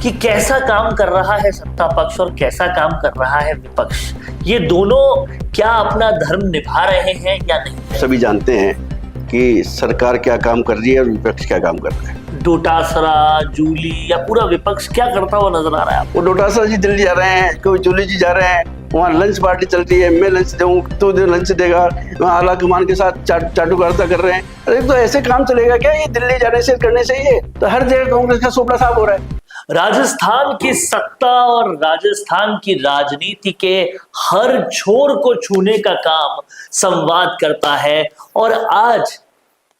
कि कैसा काम कर रहा है सत्ता पक्ष और कैसा काम कर रहा है विपक्ष। ये दोनों क्या अपना धर्म निभा रहे हैं या नहीं। सभी जानते हैं कि सरकार क्या काम कर रही है और विपक्ष क्या काम कर रहा है। डोटासरा, जूली या पूरा विपक्ष क्या करता हुआ नजर आ रहा है आपको? वो डोटासरा जी दिल्ली जा रहे हैं, कोई जूली जी जा रहे हैं, वहाँ लंच पार्टी चल रही है, मैं लंच दूँ तो लंच देगा, वहाँ आला कमान के साथ चाटुकारिता कर रहे हैं। अरे तो ऐसे काम चलेगा क्या? ये दिल्ली जाने से करने से ही तो हर जगह कांग्रेस का सोपड़ा साफ हो रहा है। राजस्थान की सत्ता और राजस्थान की राजनीति के हर छोर को छूने का काम संवाद करता है और आज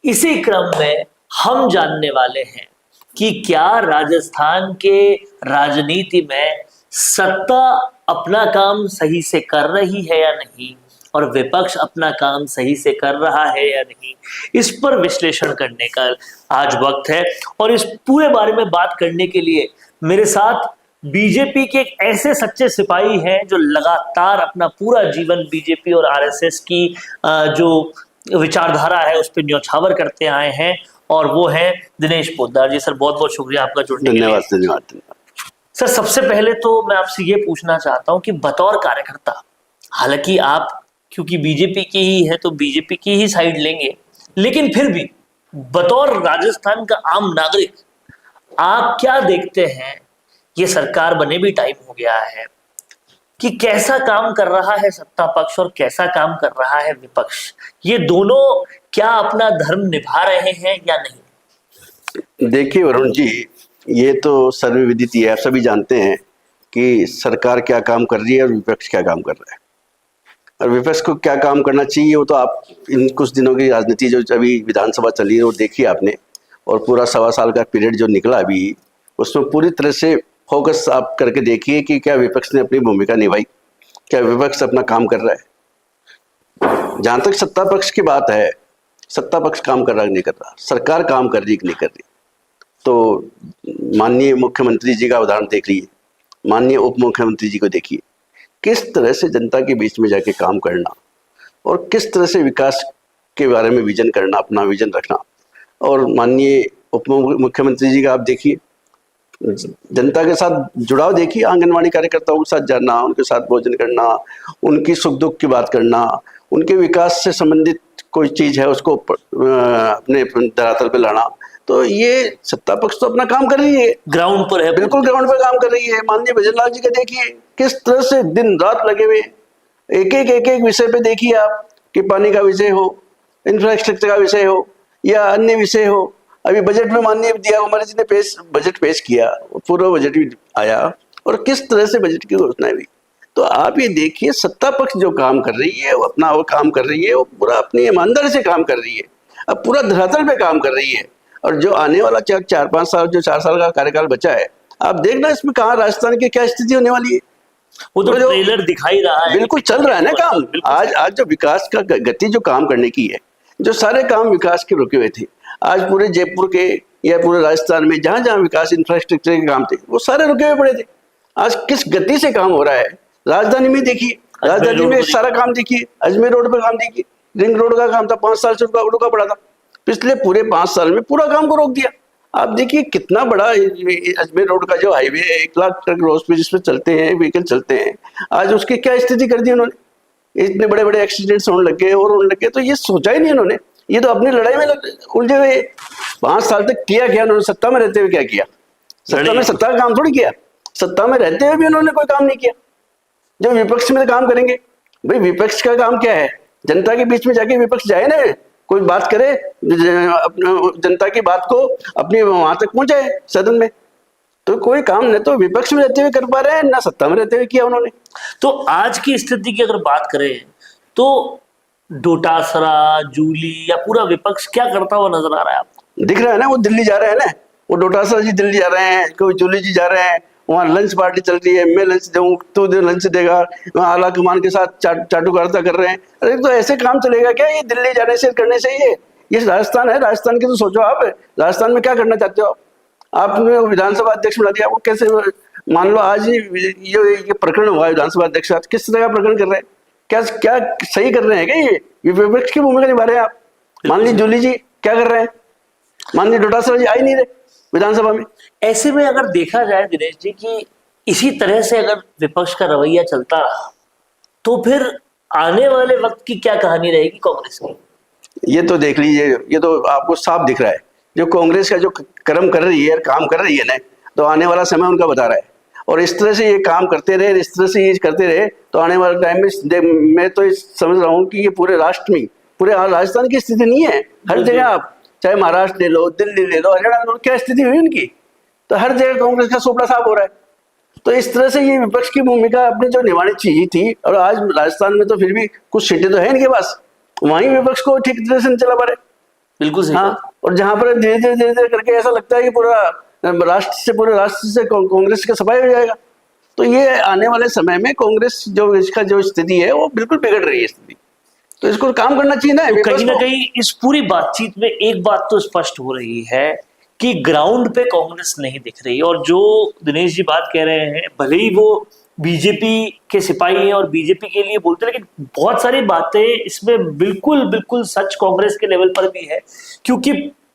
इसी क्रम में हम जानने वाले हैं कि क्या राजस्थान के राजनीति में सत्ता अपना काम सही से कर रही है या नहीं और विपक्ष अपना काम सही से कर रहा है या नहीं। इस पर विश्लेषण करने का आज वक्त है और इस पूरे बारे में बात करने के लिए मेरे साथ बीजेपी के एक ऐसे सच्चे सिपाही हैं जो लगातार अपना पूरा जीवन बीजेपी और आरएसएस की जो विचारधारा है उस पर न्यौछावर करते आए हैं और वो है दिनेश पोद्दार जी। सर बहुत बहुत शुक्रिया आपका जुड़ने के लिए। धन्यवाद धन्यवाद। सर सबसे पहले तो मैं आपसे ये पूछना चाहता हूँ कि बतौर कार्यकर्ता, हालांकि आप क्योंकि बीजेपी की ही है तो बीजेपी की ही साइड लेंगे, लेकिन फिर भी बतौर राजस्थान का आम नागरिक आप क्या देखते हैं, ये सरकार बने भी टाइम हो गया है, कि कैसा काम कर रहा है सत्ता पक्ष और कैसा काम कर रहा है विपक्ष। ये दोनों क्या अपना धर्म निभा रहे हैं या नहीं। देखिए वरुण जी, ये तो सर्वविदित है, आप सभी जानते हैं कि सरकार क्या काम कर रही है और विपक्ष क्या काम कर रहा है। और विपक्ष को क्या काम करना चाहिए वो तो आप इन कुछ दिनों की राजनीति जो अभी विधानसभा चली है वो देखिए आपने, और पूरा 1.25 साल का पीरियड जो निकला अभी, उसमें पूरी तरह से फोकस आप करके देखिए कि क्या विपक्ष ने अपनी भूमिका निभाई, क्या विपक्ष अपना काम कर रहा है। जहां तक सत्ता पक्ष की बात है, सत्ता पक्ष काम कर रहा है नहीं कर रहा, सरकार काम कर रही है कि नहीं कर रही। तो माननीय मुख्यमंत्री जी का उदाहरण देख लीजिए, माननीय उप मुख्यमंत्री जी को देखिए, किस तरह से जनता के बीच में जाके काम करना और किस तरह से विकास के बारे में विजन करना, अपना विजन रखना। और माननीय उप मुख्यमंत्री जी का आप देखिए, जनता के साथ जुड़ाव देखिए, आंगनवाड़ी कार्यकर्ताओं के साथ जाना, उनके साथ भोजन करना, उनकी सुख दुख की बात करना, उनके विकास से संबंधित कोई चीज है उसको अपने धरातल पे लाना। तो ये सत्ता पक्ष तो अपना काम कर रही है, ग्राउंड पर है, बिल्कुल ग्राउंड पर काम कर रही है। माननीय भजनलाल जी का देखिए किस तरह से दिन रात लगे हुए, एक एक विषय पे देखिए आप, कि पानी का विषय हो, इंफ्रास्ट्रक्चर का विषय हो या अन्य विषय हो। अभी बजट में माननीय दिया कुमारी जी ने बजट पेश किया, पूरा बजट भी आया और किस तरह से बजट की घोषणा हुई। तो आप ये देखिए, सत्ता पक्ष जो काम कर रही है वो अपना वो काम कर रही है, वो पूरा अपनी ईमानदारी से काम कर रही है, अब पूरा धरातल पे काम कर रही है। और जो आने वाला 4-5 साल, जो 4 साल का कार्यकाल बचा है, आप देखना इसमें कहाँ राजस्थान की क्या स्थिति होने वाली है। वो तो ट्रेलर दिखाई रहा है, बिल्कुल चल रहा है ना काम। आज जो विकास का गति जो काम करने की है, जो सारे काम विकास के रुके हुए थे, आज पूरे जयपुर के या पूरे राजस्थान में जहां जहां विकास इंफ्रास्ट्रक्चर के काम थे वो सारे रुके हुए पड़े थे। आज किस गति से काम हो रहा है। राजधानी में देखिए, राजधानी में सारा काम देखिए, अजमेर रोड पे काम देखिए, रिंग रोड का काम था 5 साल से रुका पड़ा था, पिछले पूरे 5 साल में पूरा काम को रोक दिया। आप देखिए कितना बड़ा अजमेर रोड का जो हाईवे है, 1 लाख ट्रक रोज पे जिसपे चलते हैं, व्हीकल चलते हैं, आज उसकी क्या स्थिति कर दी उन्होंने। इतने बड़े बड़े एक्सीडेंट्स होने लगे और होने लगे, तो ये सोचा ही नहीं उन्होंने। ये तो अपनी लड़ाई में उलझे हुए। 5 साल तक किया क्या उन्होंने? सत्ता में रहते हुए क्या किया? सत्ता का काम थोड़ी किया, सत्ता में रहते हुए भी उन्होंने कोई काम नहीं किया। जब विपक्ष में काम करेंगे, भाई विपक्ष का काम क्या है? जनता के बीच में जाके विपक्ष जाए ना, कोई बात करे, जनता की बात को अपनी वहां तक पहुंचाए सदन में। तो कोई काम न तो विपक्ष में रहते हुए कर पा रहे हैं, ना सत्ता में रहते हुए किया उन्होंने। तो आज की स्थिति की अगर बात करें तो डोटासरा, जूली या पूरा विपक्ष क्या करता हुआ नजर आ रहा है आपको? दिख रहा है ना, वो दिल्ली जा रहे हैं ना, वो डोटासरा जी दिल्ली जा रहे हैं, कोई जूली जी जा रहे हैं, वहाँ लंच पार्टी चल रही है, मैं लंच दूँ तो लंच देगा, वहाँ आला कमान के साथ चाटुकारिता कर रहे हैं। अरे तो ऐसे काम चलेगा क्या? ये दिल्ली जाने से करने से ये राजस्थान है, राजस्थान की तो सोचो आप, राजस्थान में क्या करना चाहते हो आपने विधानसभा अध्यक्ष बना दिया, वो कैसे? मान लो आज ये प्रकरण हुआ विधानसभा अध्यक्ष, किस तरह का प्रकरण कर रहे हैं? क्या सही कर रहे हैं क्या? ये विपक्ष की भूमिका निभा रहे हैं आप। मान लीजिए जूली जी क्या कर रहे हैं, मान लीजिए डोटासरा जी आ ही नहीं रहे, विधानसभा में। ऐसे में अगर देखा जाए दिनेश जी कि इसी तरह से अगर विपक्ष का रवैया चलता रहा तो फिर आने वाले वक्त की क्या कहानी रहेगी कांग्रेस की? ये तो देख लीजिए, ये तो आपको साफ दिख रहा है, जो कांग्रेस का जो कर्म कर रही है, काम कर रही है ना, तो आने वाला समय उनका बता रहा है। और इस तरह से ये काम करते रहे, इस तरह से ये करते रहे, तो आने वाले टाइम में मैं तो समझ रहा हूँ कि ये पूरे राष्ट्र में, पूरे राजस्थान की स्थिति नहीं है। हर जगह आप चाहे महाराष्ट्र ले लो, दिल्ली ले लो, हरियाणा ले लो, क्या स्थिति हुई उनकी, तो हर जगह कांग्रेस का सोपड़ा साफ हो रहा है। तो इस तरह से ये विपक्ष की भूमिका अपनी जो निभानी चाहिए थी, और आज राजस्थान में तो फिर भी कुछ सीटें तो है इनके पास, वहीं विपक्ष को ठीक तरह से नहीं चला पा रहे। बिल्कुल सही। हाँ, और जहां पर धीरे धीरे करके ऐसा लगता है कि पूरे राष्ट्र से कांग्रेस का सफाई हो जाएगा। तो ये आने वाले समय में कांग्रेस जो इसका जो स्थिति है वो बिल्कुल बिगड़ रही है स्थिति, तो इसको काम करना चाहिए ना। तो कहीं ना कहीं इस पूरी बातचीत में एक बात तो स्पष्ट हो रही है कि ग्राउंड पे कांग्रेस नहीं दिख रही, और जो दिनेश जी बात कह रहे हैं भले ही वो बीजेपी के सिपाही हैं और बीजेपी के लिए बोलते हैं, लेकिन बहुत सारी बातें इसमें बिल्कुल बिल्कुल सच कांग्रेस के लेवल पर भी है। क्योंकि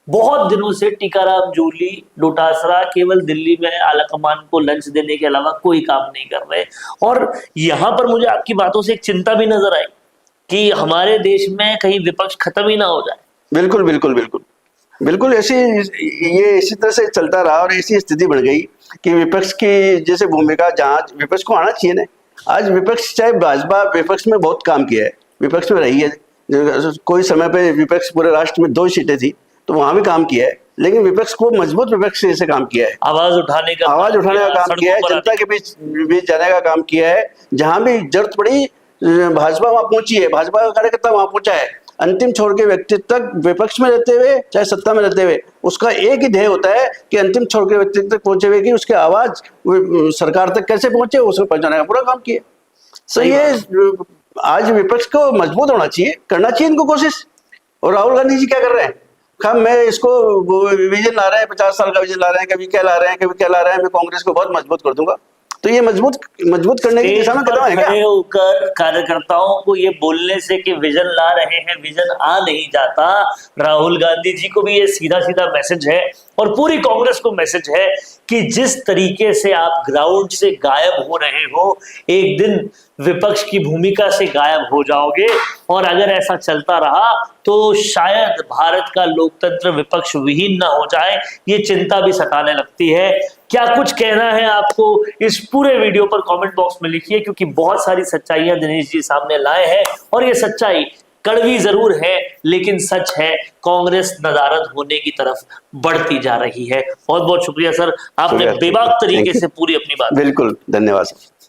बहुत दिनों से टीकाराम जूली डोटासरा केवल दिल्ली में आलाकमान को लंच देने के अलावा कोई काम नहीं कर रहे, और यहाँ पर मुझे आपकी बातों से एक चिंता भी नजर आई कि हमारे देश में कहीं विपक्ष खत्म ही ना हो जाए। बिल्कुल बिल्कुल बिल्कुल बिल्कुल ये इसी तरह से चलता रहा और ऐसी स्थिति बन गई कि विपक्ष की जैसे भूमिका, जहाँ विपक्ष को आना चाहिए ना, आज विपक्ष चाहे भाजपा विपक्ष में बहुत काम किया है, विपक्ष में रही है, कोई समय पे विपक्ष पूरे राष्ट्र में 2 सीटें थी तो वहां भी काम किया है, लेकिन विपक्ष को मजबूत विपक्ष से काम किया है, आवाज उठाने का काम किया है, जनता के बीच जाने का काम किया है। जहां भी जरूरत पड़ी भाजपा वहां पहुंची है, भाजपा का कार्यकर्ता वहां पहुंचा है। अंतिम छोर के व्यक्ति तक विपक्ष में रहते हुए चाहे सत्ता में रहते हुए उसका एक ही ध्येय होता है कि अंतिम छोर के व्यक्ति तक पहुंचे हुए कि उसकी आवाज सरकार तक कैसे पहुंचे, उसको पहुंचाने का पूरा काम किया। सो ये आज विपक्ष को मजबूत होना चाहिए, करना चाहिए इनको कोशिश। और राहुल गांधी जी क्या कर रहे हैं, कब मैं इसको विजन ला रहे हैं, 50 साल का विजन ला रहे हैं, कभी क्या ला रहे हैं, कभी क्या ला रहे हैं, मैं कांग्रेस को बहुत मजबूत कर दूंगा। तो ये मजबूत करने की दिशा में कदम है क्या? खड़े होकर कार्यकर्ताओं को ये बोलने से कि विजन ला रहे हैं, विजन आ नहीं जाता। राहुल गांधी जी को भी ये सीधा सीधा मैसेज है और पूरी कांग्रेस को मैसेज है कि जिस तरीके से आप ग्राउंड से गायब हो रहे हो, एक दिन विपक्ष की भूमिका से गायब हो जाओगे, और अगर ऐसा चलता रहा तो शायद भारत का लोकतंत्र विपक्ष विहीन ना हो जाए। ये चिंता भी सताने लगती है। क्या कुछ कहना है आपको इस पूरे वीडियो पर कमेंट बॉक्स में लिखिए, क्योंकि बहुत सारी सच्चाइयां दिनेश जी सामने लाए हैं और ये सच्चाई कड़वी जरूर है लेकिन सच है। कांग्रेस नदारद होने की तरफ बढ़ती जा रही है। बहुत बहुत शुक्रिया सर, आपने बेबाक तरीके से पूरी अपनी बात। बिल्कुल, धन्यवाद सर।